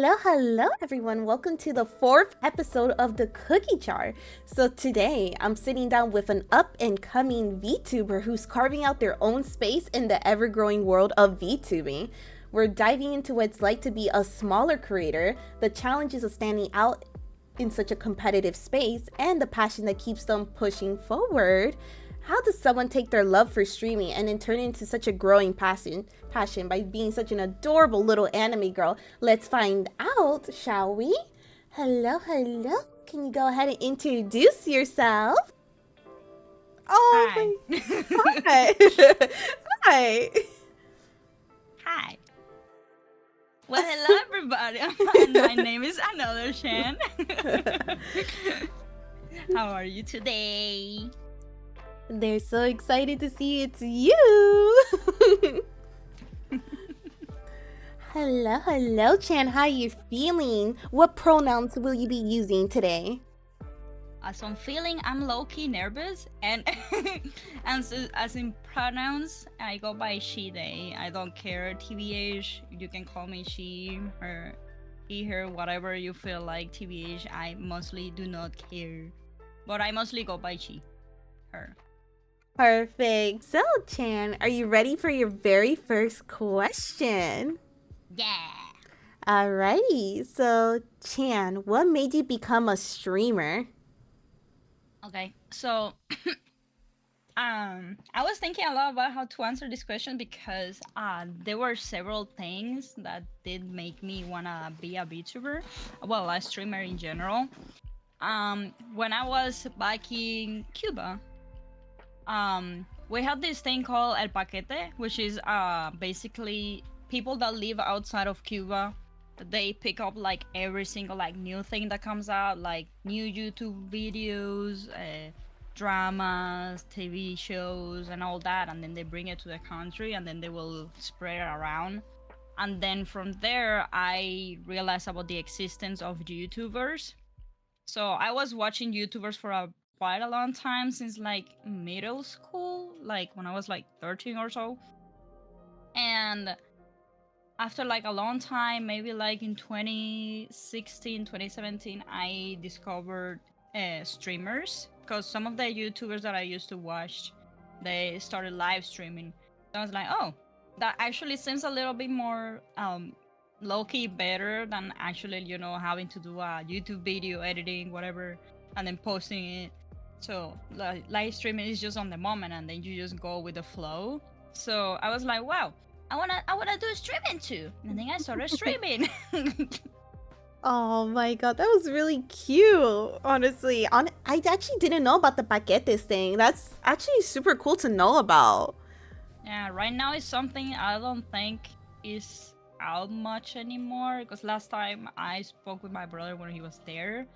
Hello everyone. Welcome to the 4th episode of the Cookie Jar. So today I'm sitting down with an up and coming VTuber who's carving out their own space in the ever-growing world of VTubing. We're diving into what it's like to be a smaller creator, the challenges of standing out in such a competitive space, and the passion that keeps them pushing forward. How does someone take their love for streaming and then turn it into such a growing passion by being such an adorable little anime girl? Let's find out, shall we? Hello. Can you go ahead and introduce yourself? Hi. Hi. Hi. Hi. Well, hello everybody. My name is Another Shan. How are you today? They're so excited to see it's you. Hello, Chan. How are you feeling? What pronouns will you be using today? So I'm feeling I'm low-key nervous and as in pronouns, I go by she, they. I don't care. TBH, you can call me she, her, he, her, whatever you feel like. TBH, I mostly do not care. But I mostly go by she, her. Perfect. So, Chan, are you ready for your very first question? Yeah. Alrighty. So, Chan, what made you become a streamer? Okay, so I was thinking a lot about how to answer this question because there were several things that did make me wanna be a VTuber, well, a streamer in general. When I was back in Cuba, we had this thing called El Paquete, which is basically people that live outside of Cuba. They pick up like every single like new thing that comes out, like new YouTube videos, dramas, TV shows, and all that, and then they bring it to the country, and then they will spread it around. And then from there, I realized about the existence of YouTubers. So I was watching YouTubers for quite a long time, since like middle school, like when I was like 13 or so. And after like a long time, maybe like in 2016, 2017, I discovered streamers, because some of the YouTubers that I used to watch, they started live streaming. So I was like, oh, that actually seems a little bit more low-key better than actually, having to do a YouTube video editing, whatever, and then posting it. So live streaming is just on the moment, and then you just go with the flow. So I was like, wow, I wanna do streaming too, and then I started streaming. Oh my god, that was really cute. Honestly, I actually didn't know about the paquetes thing. That's actually super cool to know about. Yeah, right now it's something I don't think is out much anymore, because last time I spoke with my brother when he was there,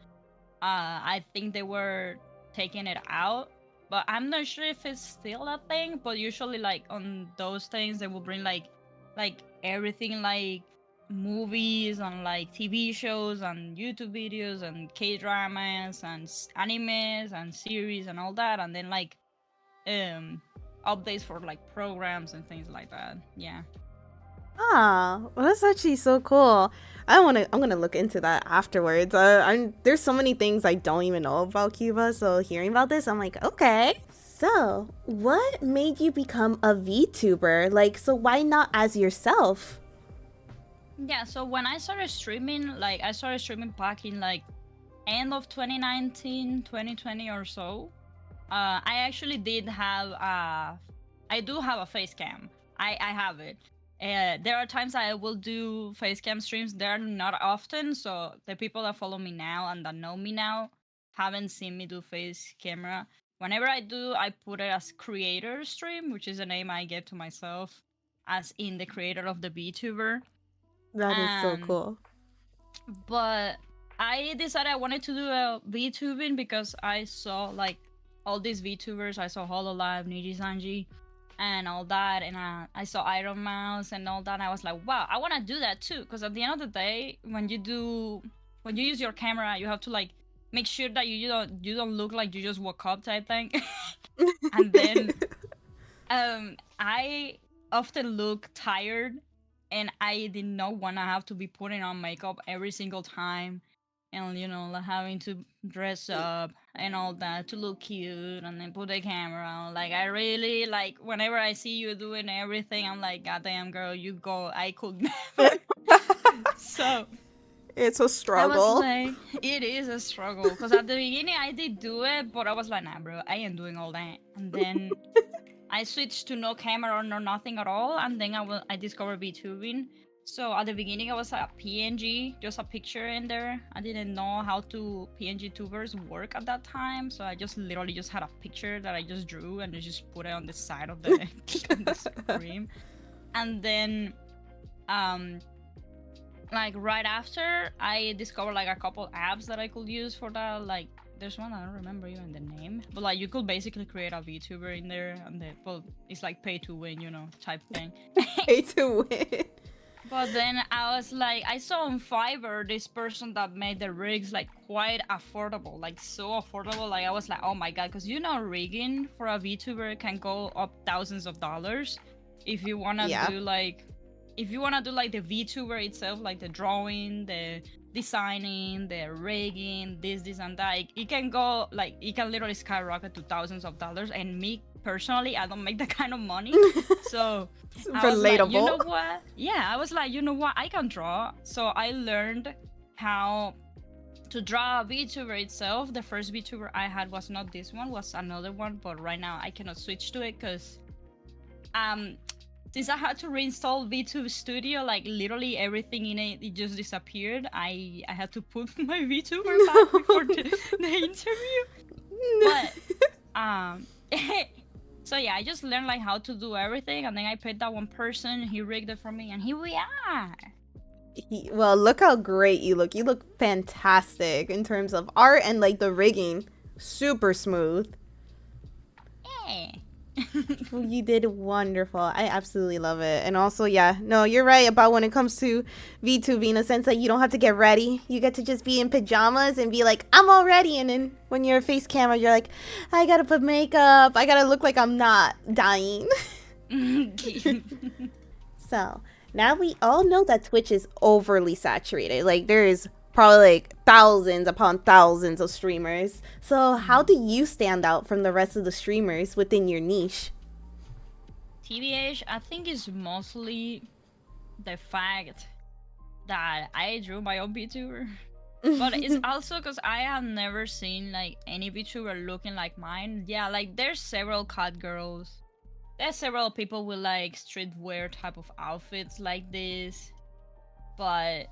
I think they were taking it out, but I'm not sure if it's still a thing. But usually, like on those things, they will bring like everything, like movies and like TV shows and YouTube videos and K-dramas and animes and series and all that, and then like updates for like programs and things like that. Yeah. Ah, well, that's actually so cool. I'm gonna look into that afterwards. There's so many things I don't even know about Cuba, so hearing about this, I'm like, okay. So, what made you become a VTuber? Like, so why not as yourself? Yeah, so when I started streaming, like I started streaming back in like end of 2019, 2020 or so. I actually did have I do have a face cam. I have it. There are times I will do face cam streams. They're not often, so the people that follow me now and that know me now haven't seen me do face camera. Whenever I do, I put it as creator stream, which is a name I gave to myself, as in the creator of the VTuber. That is so And cool. but I decided I wanted to do a VTubing because I saw like all these VTubers. I saw Hololive, Niji Sanji, and all that, and I saw Iron Mouse and all that. And I was like, wow, I want to do that too. Because at the end of the day, when you use your camera, you have to like make sure that you don't look like you just woke up type thing. And then I often look tired and I did not want to have to be putting on makeup every single time, and like having to dress up and all that to look cute, and then put the camera on. Like I really like whenever I see you doing everything, I'm like, God damn, girl, you go. I could never. So It's a I was struggle. like, it is a struggle because at the beginning I did do it, but I was like, nah, bro, I ain't doing all that. And then I switched to no camera or no nothing at all, and then I discovered VTubing. So at the beginning, I was a PNG, just a picture in there. I didn't know how to PNG tubers work at that time, so I just literally just had a picture that I just drew and just put it on the side of the on the screen. And then, like right after, I discovered like a couple apps that I could use for that, like there's one I don't remember even the name, but like you could basically create a VTuber in there, and well, it's like pay to win, type thing. Pay to win. But then I was like, I saw on Fiverr this person that made the rigs like quite affordable, like so affordable. Like I was like, oh my god, because rigging for a VTuber can go up thousands of dollars if you wanna do like, if you wanna do like the VTuber itself, like the drawing, the designing, the rigging, this and that. It can go like, it can literally skyrocket to thousands of dollars. And me personally, I don't make that kind of money, so I was like, you know what? Yeah, I was like, you know what? I can draw. So I learned how to draw a VTuber itself. The first VTuber I had was not this one, was another one, but right now I cannot switch to it because since I had to reinstall VTube Studio, like literally everything in it just disappeared. I had to put my VTuber back before the interview. But so yeah, I just learned like how to do everything, and then I paid that one person. He rigged it for me, and here we are. Well, look how great you look. You look fantastic in terms of art and like the rigging. Super smooth. Yeah. You did wonderful. I absolutely love it. And also, yeah, no, you're right about when it comes to VTubing, in the sense that you don't have to get ready. You get to just be in pajamas and be like, I'm all ready. And then when you're a face camera, you're like, I gotta put makeup. I gotta look like I'm not dying. So now we all know that Twitch is overly saturated. Like there is probably like thousands upon thousands of streamers. So how do you stand out from the rest of the streamers within your niche? TBH, I think it's mostly the fact that I drew my own VTuber. But it's also because I have never seen like any VTuber looking like mine. Yeah, like there's several cat girls. There's several people with like streetwear type of outfits like this. But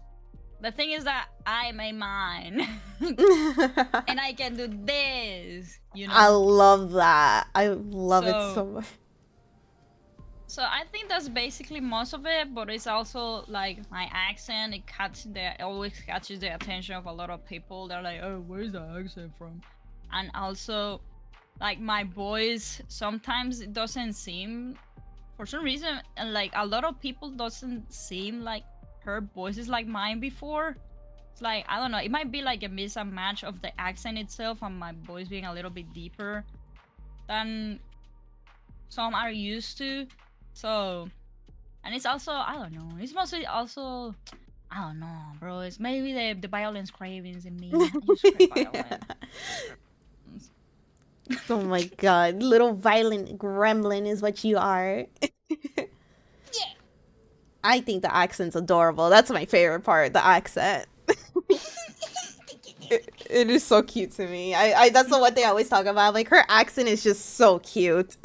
the thing is that I made mine. And I can do this, I love that. I love it so much. So I think that's basically most of it, but it's also like my accent. It always catches the attention of a lot of people. They're like, oh, where's the accent from? And also, like my voice, sometimes it doesn't seem, for some reason, and like a lot of people doesn't seem like her voice is like mine before. It's like, I don't know, it might be like a mismatch of the accent itself and my voice being a little bit deeper than some are used to. So, and it's also, I don't know, it's mostly also, I don't know, bro, it's maybe the violence cravings in me. I just crave violence. Oh my god, little violent gremlin is what you are. Yeah. I think the accent's adorable. That's my favorite part, the accent. It is so cute to me. I that's the one thing I always talk about. Like her accent is just so cute.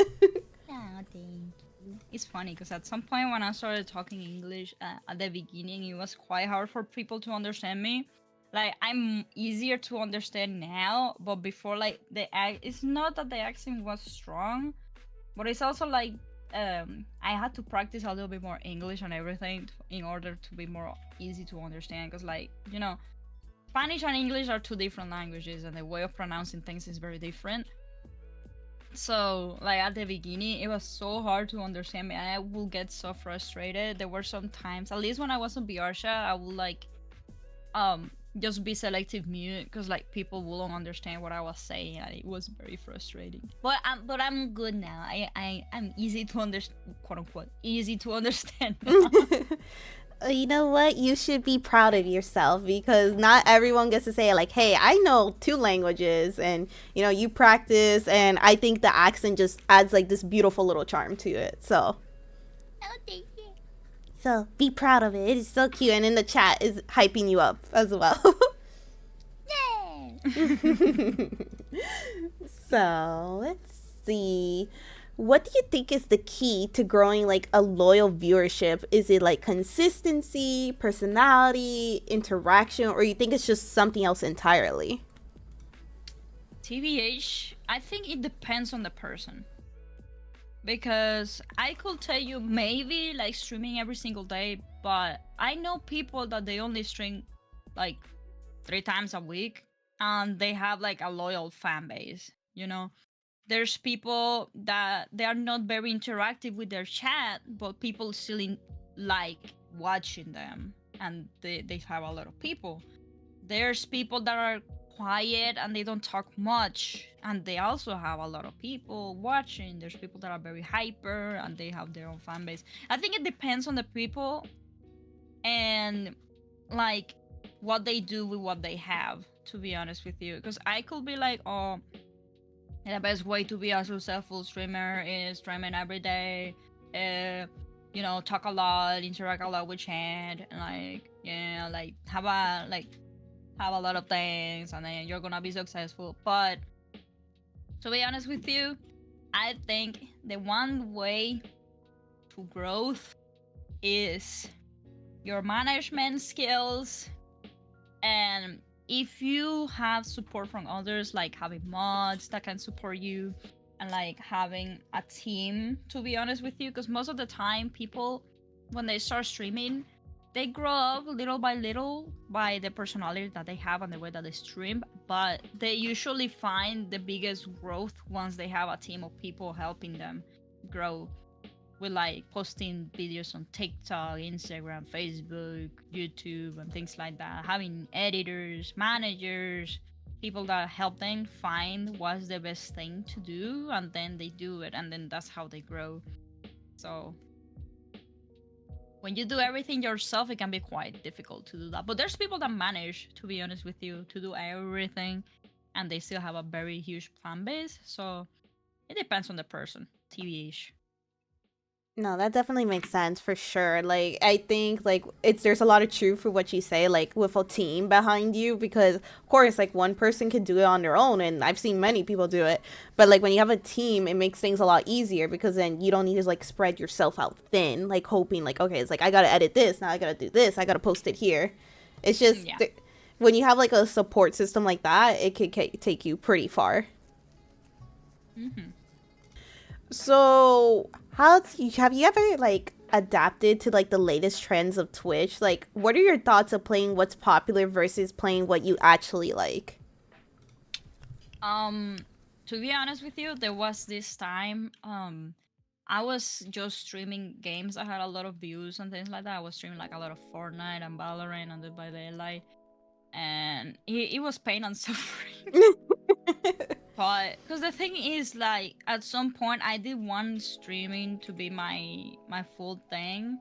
It's funny because at some point when I started talking English at the beginning, it was quite hard for people to understand me. Like I'm easier to understand now, but before, like it's not that the accent was strong, but it's also like I had to practice a little bit more English and everything in order to be more easy to understand. Because like Spanish and English are two different languages, and the way of pronouncing things is very different. So like at the beginning it was so hard to understand me, and I would get so frustrated. There were some times, at least when I was on Biarsha, I would like just be selective mute because like people wouldn't understand what I was saying, and it was very frustrating. But I'm good now. I'm easy to understand, quote unquote, easy to understand now. You know what? You should be proud of yourself because not everyone gets to say like, "Hey, I know 2 languages," and you practice, and I think the accent just adds like this beautiful little charm to it. So, Oh, thank you. so be proud of it. It is so cute, and in the chat is hyping you up as well. Yay! So let's see. What do you think is the key to growing like a loyal viewership? Is it like consistency, personality, interaction, or you think it's just something else entirely? TBH, I think it depends on the person. Because I could tell you maybe like streaming every single day, but I know people that they only stream like 3 times a week and they have like a loyal fan base, you know? There's people that they are not very interactive with their chat, but people still like watching them and they have a lot of people. There's people that are quiet and they don't talk much and they also have a lot of people watching. There's people that are very hyper and they have their own fan base. I think it depends on the people and like what they do with what they have, to be honest with you, because I could be like, oh, the best way to be a successful streamer is streaming every day, talk a lot, interact a lot with chat, and like have a lot of things, and then you're gonna be successful. But to be honest with you, I think the one way to growth is your management skills, and if you have support from others, like having mods that can support you and like having a team, to be honest with you, because most of the time people, when they start streaming, they grow up little by little by the personality that they have and the way that they stream, but they usually find the biggest growth once they have a team of people helping them grow, with like posting videos on TikTok, Instagram, Facebook, YouTube, and things like that. Having editors, managers, people that help them find what's the best thing to do, and then they do it, and then that's how they grow. So when you do everything yourself, it can be quite difficult to do that. But there's people that manage, to be honest with you, to do everything, and they still have a very huge fan base. So it depends on the person, TBH. No, that definitely makes sense for sure. Like I think like there's a lot of truth for what you say, like with a team behind you, because of course like one person can do it on their own, and I've seen many people do it. But like when you have a team, it makes things a lot easier because then you don't need to like spread yourself out thin, like hoping like, okay, it's like I gotta edit this, now I gotta do this, I gotta post it here. It's just when you have like a support system like that, it could take you pretty far. Mm-hmm. So, have you ever like adapted to like the latest trends of Twitch? Like, what are your thoughts of playing what's popular versus playing what you actually like? To be honest with you, there was this time I was just streaming games that had a lot of views and things like that. I was streaming like a lot of Fortnite and Valorant and Dead by Daylight, and it was pain and suffering. But because the thing is, like, at some point I did want streaming to be my full thing,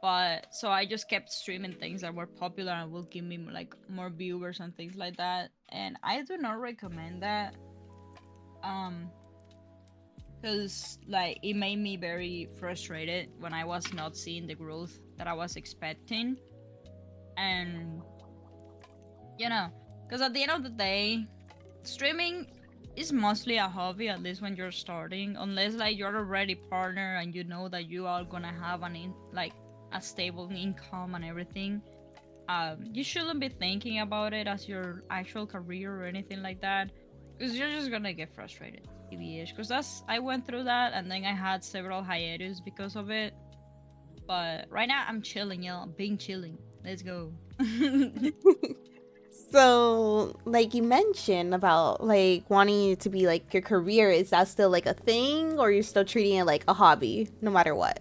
but so I just kept streaming things that were popular and will give me like more viewers and things like that, and I do not recommend that. Because like it made me very frustrated when I was not seeing the growth that I was expecting, and because at the end of the day, streaming is mostly a hobby, at least when you're starting, unless like you're already partner and you know that you are gonna have a stable income and everything. You shouldn't be thinking about it as your actual career or anything like that, because you're just gonna get frustrated, TBH. Because I went through that, and then I had several hiatus because of it. But right now I'm chilling, being chilling. Let's go. So, like you mentioned about like wanting it to be like your career, is that still like a thing, or you're still treating it like a hobby no matter what?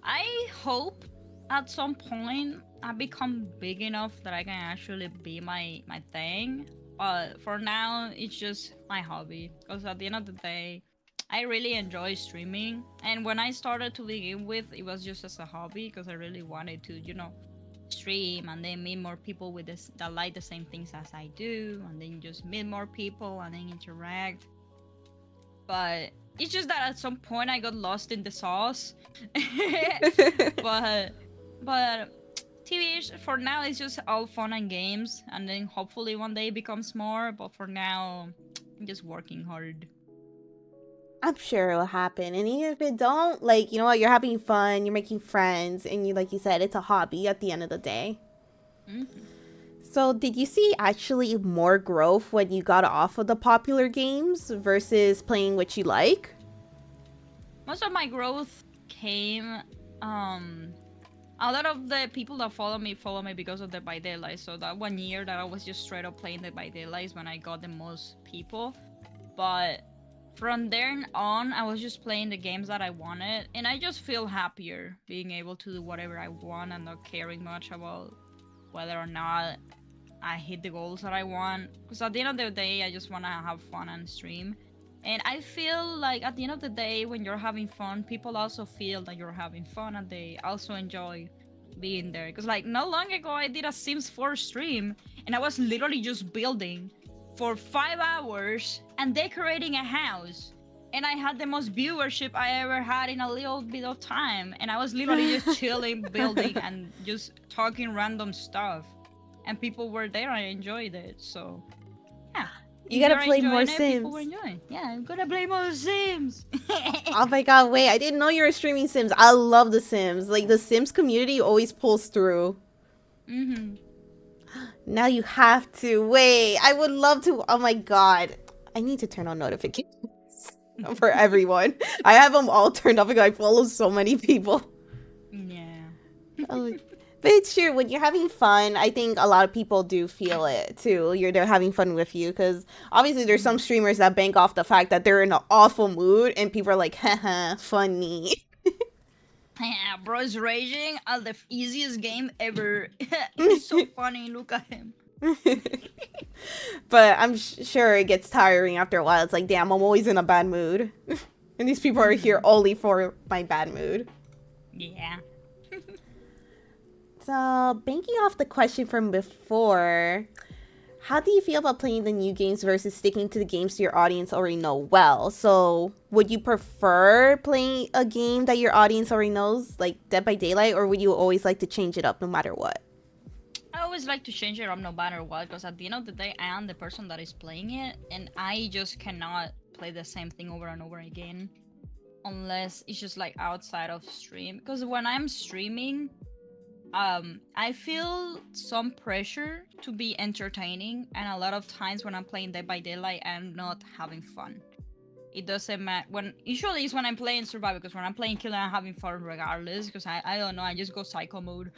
I hope at some point I become big enough that I can actually be my thing. But for now, it's just my hobby. Because at the end of the day, I really enjoy streaming. And when I started to begin with, it was just as a hobby because I really wanted to, stream and then meet more people with this that like the same things as I do, and then just meet more people and then interact. But it's just that at some point I got lost in the sauce. but but TV for now it's just all fun and games, and then hopefully one day it becomes more. But for now, I'm just working hard. I'm sure it'll happen. And even if it don't, like, you know what, you're having fun, you're making friends, and you, like you said, it's a hobby at the end of the day. Mm-hmm. So did you see actually more growth when you got off of the popular games versus playing what you like? Most of my growth came a lot of the people that follow me because of the by daylight. So that 1 year that I was just straight up playing the by daylight is when I got the most people. But from then on, I was just playing the games that I wanted, and I just feel happier being able to do whatever I want and not caring much about whether or not I hit the goals that I want. Because at the end of the day, I just want to have fun and stream. And I feel like at the end of the day, when you're having fun, people also feel that you're having fun and they also enjoy being there. Because like not long ago, I did a Sims 4 stream and I was literally just building for 5 hours and decorating a house. And I had the most viewership I ever had in a little bit of time. And I was literally just chilling, building, and just talking random stuff. And people were there, I enjoyed it. So, yeah. You gotta play more Sims. People were enjoying. Yeah, I'm gonna play more Sims. Oh my god, wait, I didn't know you were streaming Sims. I love the Sims. Like, the Sims community always pulls through. Mm-hmm. Now you have to. Wait, I would love to. Oh my god. I need to turn on notifications for everyone. I have them all turned off because I follow so many people. Yeah. Oh, but it's true, when you're having fun, I think a lot of people do feel it too. They're having fun with you, because obviously there's some streamers that bank off the fact that they're in an awful mood and people are like, haha, funny. Yeah, bro's raging at the easiest game ever. It's so funny, look at him. But I'm sure it gets tiring after a while. It's like, damn, I'm always in a bad mood. And these people are here only for my bad mood. Yeah. So, banking off the question from before, how do you feel about playing the new games versus sticking to the games your audience already know well? So, would you prefer playing a game that your audience already knows, like Dead by Daylight, or would you always like to change it up no matter what? I always like to change it up no matter what, because at the end of the day, I am the person that is playing it, and I just cannot play the same thing over and over again. Unless it's just like outside of stream. Because when I'm streaming, I feel some pressure to be entertaining, and a lot of times when I'm playing Dead by Daylight, I'm not having fun. It doesn't matter usually it's when I'm playing survival, because when I'm playing killer, I'm having fun regardless, because I don't know, I just go psycho mode.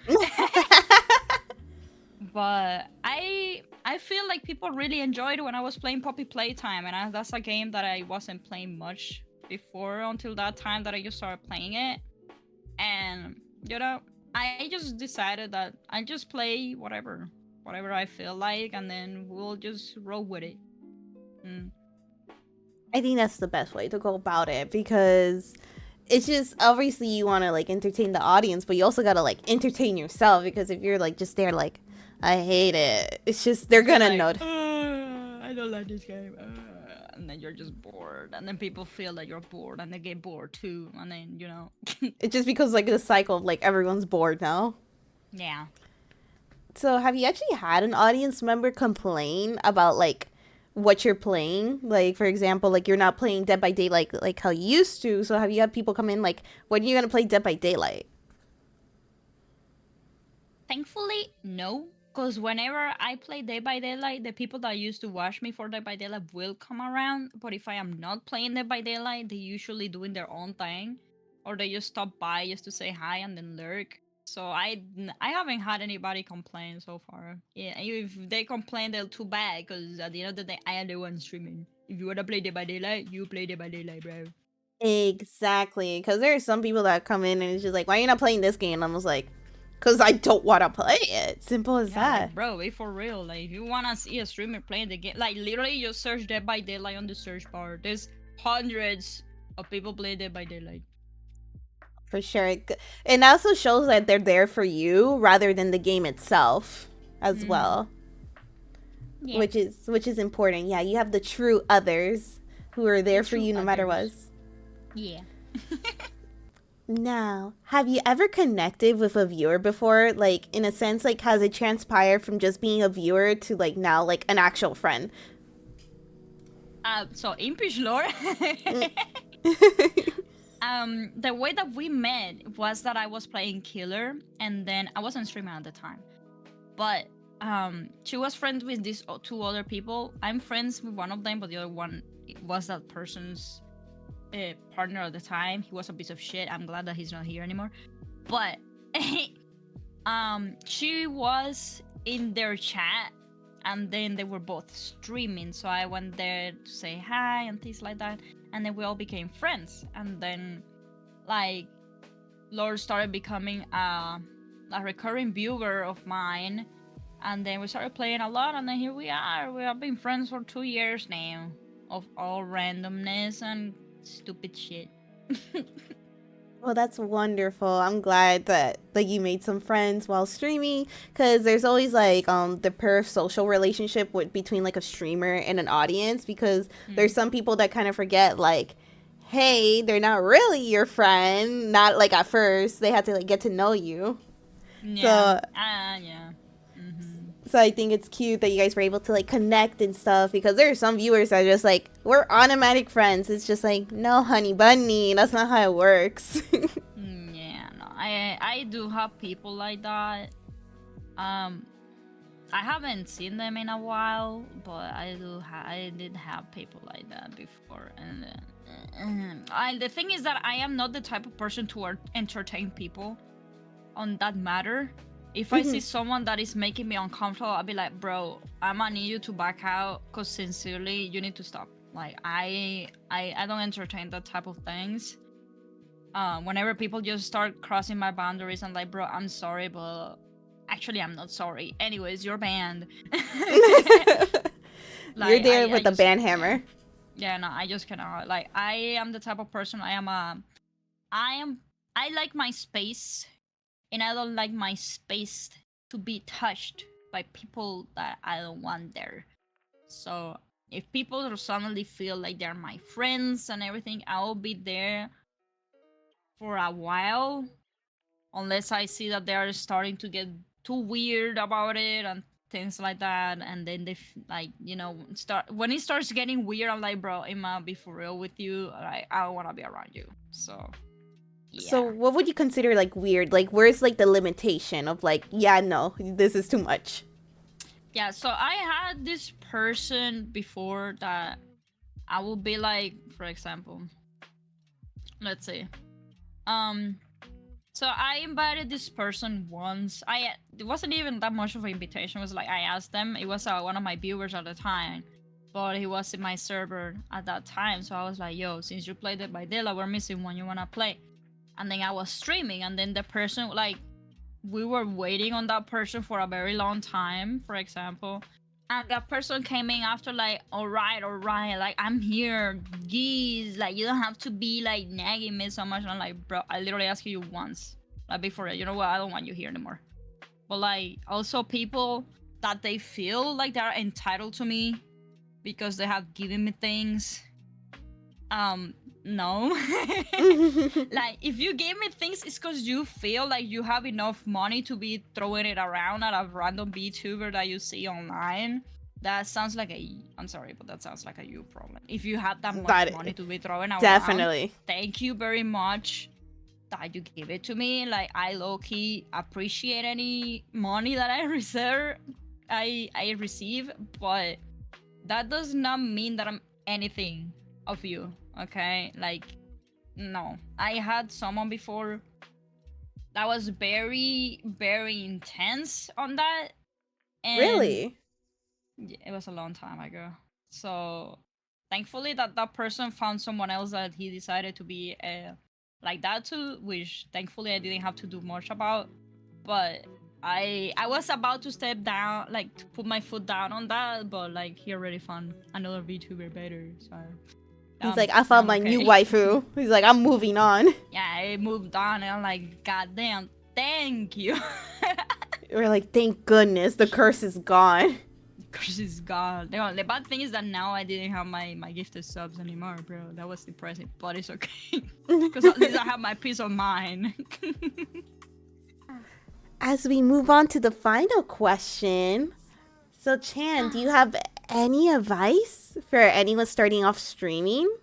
But I feel like people really enjoyed it when I was playing Poppy Playtime, and that's a game that I wasn't playing much before until that time that I just started playing it. And I just decided that I just play whatever I feel like, and then we'll just roll with it. I think that's the best way to go about it, because it's just, obviously you want to like entertain the audience, but you also gotta like entertain yourself, because if you're like just there like, I hate it, it's just, they're gonna know. I don't like this game. And then you're just bored, and then people feel that you're bored, and they get bored too, and then it just becomes like the cycle of like everyone's bored now. Yeah. So have you actually had an audience member complain about like what you're playing? Like, for example, like you're not playing Dead by Daylight like how you used to, so have you had people come in like, when are you gonna play Dead by Daylight? Thankfully, no. Because whenever I play Dead by Daylight, the people that used to watch me for Dead by Daylight will come around. But if I am not playing Dead by Daylight, they usually doing their own thing. Or they just stop by just to say hi and then lurk. So I haven't had anybody complain so far. Yeah, if they complain, they're too bad. Because at the end of the day, I am the one streaming. If you want to play Dead by Daylight, you play Dead by Daylight, bro. Exactly. Because there are some people that come in and it's just like, why are you not playing this game? And I was like, because I don't want to play it. Simple as Yeah, that. like bro, be for real. Like if you wanna see a streamer playing the game, like literally just search Dead by Daylight on the search bar. There's hundreds of people playing Dead by Daylight. For sure. It also shows that they're there for you rather than the game itself as well. Yeah. Which is important. Yeah, you have the true others who are there for you no matter what. Yeah. Now, have you ever connected with a viewer before? Like, in a sense, like, has it transpired from just being a viewer to, like, now, like, an actual friend? So Impish Lore. The way that we met was that I was playing Killer, and then I wasn't streaming at the time, but she was friends with these two other people. I'm friends with one of them, but the other one was that person's partner at the time. He was a piece of shit. I'm glad that he's not here anymore. But she was in their chat, and then they were both streaming, so I went there to say hi and things like that, and then we all became friends. And then like Lord started becoming a recurring viewer of mine, and then we started playing a lot, and then here we are. We have been friends for 2 years now of all randomness and stupid shit. Well, that's wonderful. I'm glad that like you made some friends while streaming, because there's always like the parasocial relationship between like a streamer and an audience, because there's some people that kind of forget like, hey, they're not really your friend. Not like at first they had to like get to know you. Yeah. So I think it's cute that you guys were able to like connect and stuff, because there are some viewers that are just like, we're automatic friends. It's just like, no, honey bunny, that's not how it works. Yeah, no, I do have people like that. I haven't seen them in a while, but I did have people like that before, and the thing is that I am not the type of person to entertain people on that matter. If I see someone that is making me uncomfortable, I'll be like, bro, I'm gonna need you to back out, because sincerely, you need to stop. Like, I don't entertain that type of things. Whenever people just start crossing my boundaries, I'm like, bro, I'm sorry, but actually, I'm not sorry. Anyways, you're banned. Like, you're there with a ban hammer. Yeah, no, I just cannot. Like, I am the type of person, I like my space, and I don't like my space to be touched by people that I don't want there. So if people suddenly feel like they're my friends and everything, I'll be there for a while, unless I see that they are starting to get too weird about it and things like that. And then they like, you know, when it starts getting weird, I'm like, bro, am I be for real with you? Like, I don't want to be around you. So yeah. So what would you consider like weird? Like, where's like the limitation of like, yeah, no, this is too much? Yeah, so I had this person before that I will be like, for example, let's see. So I invited this person once. It wasn't even that much of an invitation. It was like I asked them. It was one of my viewers at the time, but he was in my server at that time. So I was like, yo, since you played it by Dela, we're missing one. You wanna play? And then I was streaming, and then the person, like, we were waiting on that person for a very long time, for example. And that person came in after, like, all right, like, I'm here, geez, like, you don't have to be, like, nagging me so much. And I'm like, bro, I literally asked you once, like, before, you know what, I don't want you here anymore. But, like, also people that they feel like they're entitled to me because they have given me things. No. Like, if you gave me things, it's because you feel like you have enough money to be throwing it around at a random VTuber that you see online. That sounds like I'm sorry, but that sounds like a you problem. If you have that much money to be throwing around, definitely. Thank you very much that you give it to me. Like, I low-key appreciate any money that I receive, but that does not mean that I'm anything of you. Okay, like, no. I had someone before that was very, very intense on that. And really? It was a long time ago. So thankfully that person found someone else that he decided to be like that too, which thankfully I didn't have to do much about. but I was about to step down, like to put my foot down on that, but like he already found another VTuber better, so He's like, I found my new waifu. He's like, I'm moving on. Yeah, I moved on, and I'm like, God damn, thank you. We're like, thank goodness, the curse is gone. Curse is gone. The bad thing is that now I didn't have my gifted subs anymore, bro. That was depressing, but it's okay. Because at least I have my peace of mind. As we move on to the final question, so Chan, do you have any advice for anyone starting off streaming?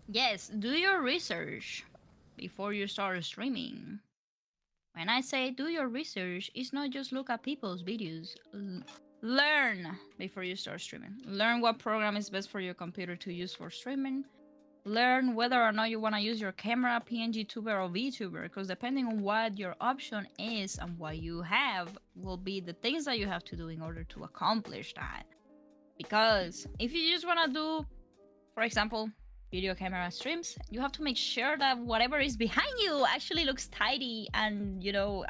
Yes, do your research before you start streaming. When I say do your research, it's not just look at people's videos. Learn before you start streaming. Learn what program is best for your computer to use for streaming. Learn whether or not you want to use your camera, PNG tuber, or VTuber, because depending on what your option is and what you have will be the things that you have to do in order to accomplish that. Because if you just want to do, for example, video camera streams, you have to make sure that whatever is behind you actually looks tidy and, you know,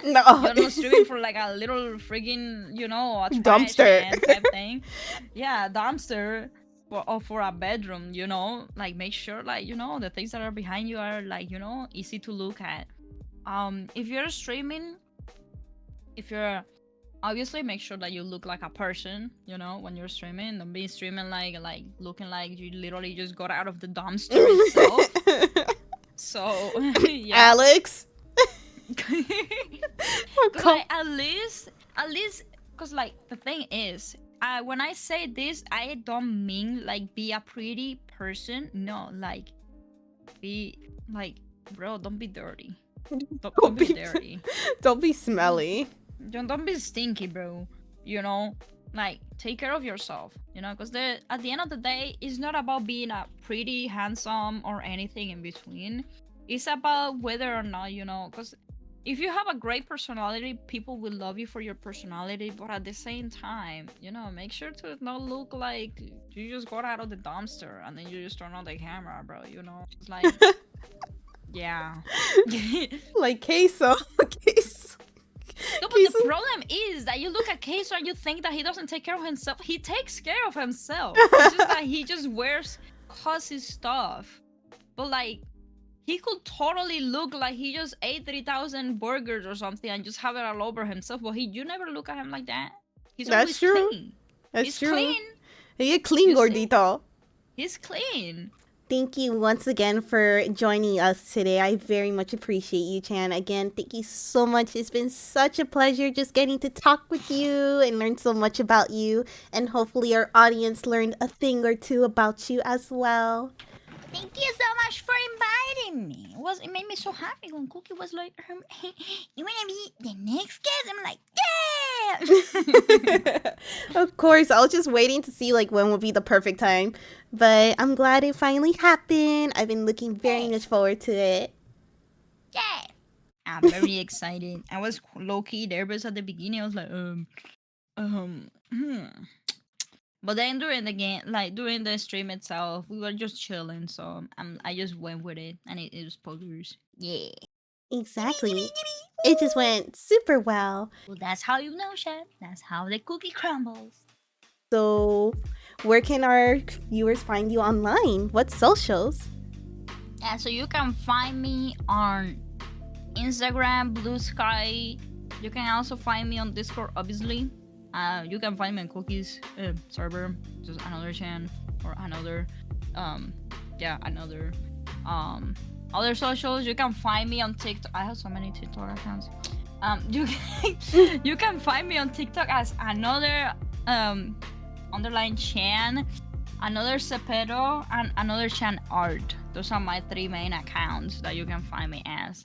No. you're not streaming for like a little friggin', you know, a dumpster type thing. Yeah, dumpster. For a bedroom, you know, like make sure, like, you know, the things that are behind you are like, you know, easy to look at. If you're streaming, obviously make sure that you look like a person, you know, when you're streaming. Don't be streaming like looking like you literally just got out of the dumpster itself. So yeah. Alex. Like, at least, because like the thing is, when I say this, I don't mean like be a pretty person. No, like be like, bro, don't be dirty. Don't be dirty. Don't be smelly. Don't be stinky, bro. You know, like take care of yourself. You know, because at the end of the day, it's not about being a pretty, handsome, or anything in between. It's about whether or not, you know, because if you have a great personality, people will love you for your personality, but at the same time, you know, make sure to not look like you just got out of the dumpster and then you just turn on the camera, bro, you know? It's like, yeah. Like queso. Queso. No, but the problem is that you look at Queso and you think that he doesn't take care of himself. He takes care of himself. It's just that he just wears cozy stuff. But like, he could totally look like he just ate 3,000 burgers or something and just have it all over himself. But you never look at him like that. He's always clean. That's true. Clean. He's clean, gordito. He's clean. Thank you once again for joining us today. I very much appreciate you, Chan. Again, thank you so much. It's been such a pleasure just getting to talk with you and learn so much about you. And hopefully our audience learned a thing or two about you as well. Thank you so much for inviting me. It made me so happy when Cookie was like, you wanna be the next guest? I'm like, yeah! Of course, I was just waiting to see like when would be the perfect time. But I'm glad it finally happened. I've been looking very much forward to it. Yeah! I'm very excited. I was low-key nervous at the beginning. I was like, But then during the game, like during the stream itself, we were just chilling, so I just went with it, and it was poggers. Yeah. Exactly. It just went super well. Well, that's how you know, Chef. That's how the cookie crumbles. So, where can our viewers find you online? What socials? Yeah, so you can find me on Instagram, Blue Sky. You can also find me on Discord, obviously. You can find me on Cookie's server, just another channel or another, other socials. You can find me on TikTok. I have so many TikTok accounts. You can find me on TikTok as another underline Chan, another Cepero, and another Chan Art. Those are my 3 main accounts that you can find me as.